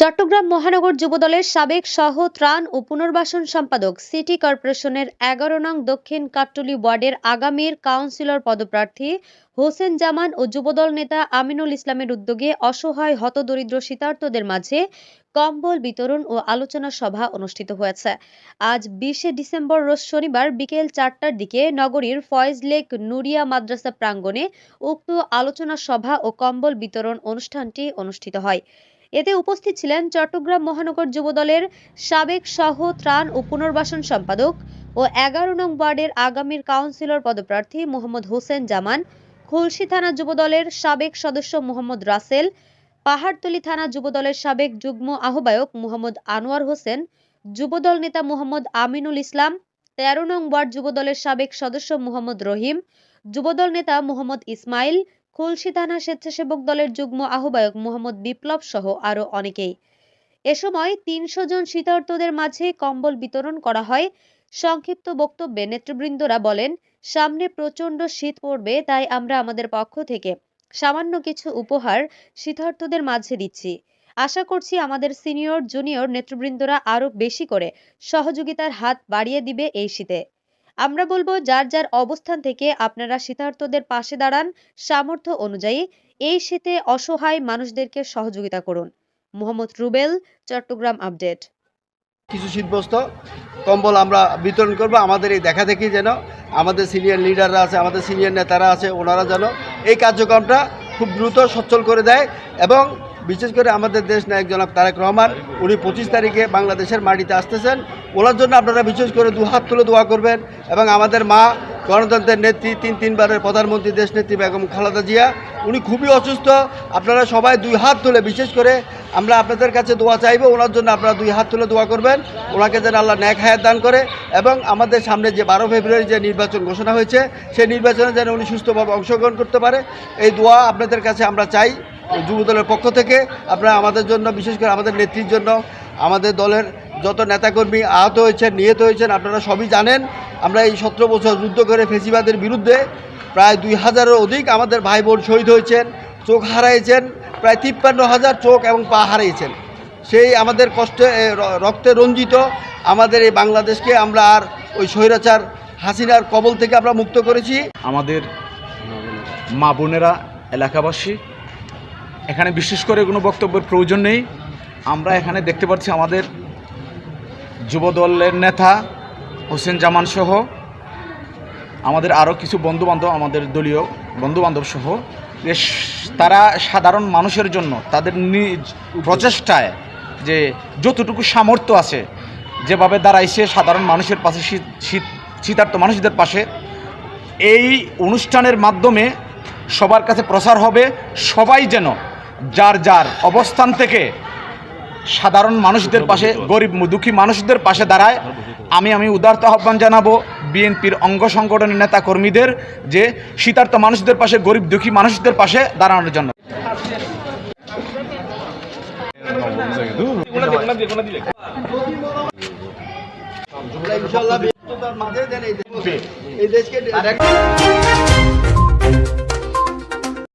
চট্টগ্রাম মহানগর যুবদলের সাবেক সহ ত্রাণ ও পুনর্বাসন সম্পাদক সিটি কর্পোরেশনের ১১ নং দক্ষিণ কাট্টলী ওয়ার্ডের আগামীর কাউন্সিলর পদপ্রার্থী হোসেন জামান ও যুবদল নেতা আমিনুল ইসলামের উদ্যোগে অসহায় হতদরিদ্র শীতার্তদের মাঝে কম্বল বিতরণ ও আলোচনা সভা অনুষ্ঠিত হয়েছে। আজ ২০শে ডিসেম্বর রোজ শনিবার বিকেল ৪টার দিকে নগরীর ফয়েজ লেক নুরিয়া মাদ্রাসা প্রাঙ্গণে উক্ত আলোচনা সভা ও কম্বল বিতরণ অনুষ্ঠানটি অনুষ্ঠিত হয়। এতে উপস্থিত ছিলেন চট্টগ্রাম মহানগর যুবদলের সাবেক সহ ত্রাণ ও পুনর্বাসন সম্পাদক ও ১১ নং ওয়ার্ডের আগামীর কাউন্সিলর পদপ্রার্থী মোহাম্মদ হোসেন জামান, খুলশী থানা যুবদলের সাবেক সদস্য মোহাম্মদ রাসেল, পাহাড়তলী থানা যুবদলের সাবেক যুগ্ম আহ্বায়ক মোহাম্মদ আনোয়ার হোসেন, যুবদল নেতা মোহাম্মদ আমিনুল ইসলাম, ১৩ নং ওয়ার্ড যুবদলের সাবেক সদস্য মোহাম্মদ রহিম, যুবদল নেতা মোহাম্মদ ইসমাইল, খুলশী থানা স্বেচ্ছাসেবক দলের যুগ্ম আহ্বায়ক মোহাম্মদ বিপ্লব সহ আরো অনেকেই। এ সময় ৩০০ জন শীতার্তদের মাঝে কম্বল বিতরণ করা হয়। সংক্ষিপ্ত বক্তব্যে নেতৃবৃন্দরা বলেন, সামনে প্রচণ্ড শীত পড়বে, তাই আমরা আমাদের পক্ষ থেকে সামান্য কিছু উপহার শীতার্তদের মাঝে দিচ্ছি। আশা করছি আমাদের সিনিয়র জুনিয়র নেতৃবৃন্দরা আরো বেশি করে সহযোগিতার হাত বাড়িয়ে দিবে এই শীতে। আমরা বলবো, যার যার অবস্থান থেকে আপনারা শীতার্তদের পাশে দাঁড়ান, সামর্থ্য অনুযায়ী এই শীতে অসহায় মানুষদেরকে সহযোগিতা করুন। মোহাম্মদ রুবেল, চট্টগ্রাম আপডেট। কিছু শীতবস্ত্র কম্বল আমরা বিতরণ করব। আমাদের এই দেখা দেখি যেন আমাদের সিনিয়র লিডাররা আছে, আমাদের সিনিয়র নেতারা আছে, ওনারা যেন এই কার্যক্রমটা খুব দ্রুত সচ্ছল করে দেয়। এবং বিশেষ করে আমাদের দেশ নায়ক জনাব তারেক রহমান, উনি ২৫ তারিখে বাংলাদেশের মাটিতে আসতেছেন। ওনার জন্য আপনারা বিশেষ করে দুহাত তুলে দোয়া করবেন। এবং আমাদের মা, গণতন্ত্রের নেত্রী, তিনবারের প্রধানমন্ত্রী দেশনেত্রী বেগম খালেদা জিয়া, উনি খুবই অসুস্থ। আপনারা সবাই দুই হাত তুলে, বিশেষ করে আমরা আপনাদের কাছে দোয়া চাইব, ওনার জন্য আপনারা দুই হাত তুলে দোয়া করবেন, ওনাকে যেন আল্লাহ নেক হায়াত দান করে। এবং আমাদের সামনে যে ১২ ফেব্রুয়ারি যে নির্বাচন ঘোষণা হয়েছে, সেই নির্বাচনে যেন উনি সুস্থভাবে অংশগ্রহণ করতে পারে, এই দোয়া আপনাদের কাছে আমরা চাই। যুবদলের পক্ষ থেকে আপনারা আমাদের জন্য, বিশেষ করে আমাদের নেত্রীর জন্য, আমাদের দলের যত নেতাকর্মী আহত হয়েছেন, নিহত হয়েছেন, আপনারা সবই জানেন। আমরা এই ১৭ বছর যুদ্ধ করে ফেসিবাদের বিরুদ্ধে প্রায় ২,০০০-এরও অধিক আমাদের ভাই বোন শহীদ হয়েছেন, চোখ হারিয়েছেন, প্রায় ৫৩,০০০ চোখ এবং পা হারিয়েছেন। সেই আমাদের কষ্টে, রক্তে রঞ্জিত আমাদের এই বাংলাদেশকে আমরা আর ওই স্বৈরাচার হাসিনার কবল থেকে আমরা মুক্ত করেছি। আমাদের মা বোনেরা, এলাকাবাসী, এখানে বিশেষ করে কোনো বক্তব্যের প্রয়োজন নেই। আমরা এখানে দেখতে পাচ্ছি আমাদের যুবদলের নেতা হোসেন জামান সহ আমাদের আরও কিছু বন্ধুবান্ধব, আমাদের দলীয় বন্ধুবান্ধব সহ, তারা সাধারণ মানুষের জন্য তাদের নিজ প্রচেষ্টায় যে যতটুকু সামর্থ্য আছে, যেভাবে দাঁড়াইছে সাধারণ মানুষের পাশে, শীতার্ত মানুষদের পাশে। এই অনুষ্ঠানের মাধ্যমে সবার কাছে প্রচার হবে, সবাই যেন যার যার অবস্থান থেকে সাধারণ মানুষদের পাশে, গরিব দুঃখী মানুষদের পাশে দাঁড়ায়। আমি উদারত আহ্বান জানাবো বিএনপির অঙ্গ সংগঠনের নেতা কর্মীদের যে শীতার্ত মানুষদের পাশে, গরিব দুঃখী মানুষদের পাশে দাঁড়ানোর জন্য। ইনশাআল্লাহ এই দেশকে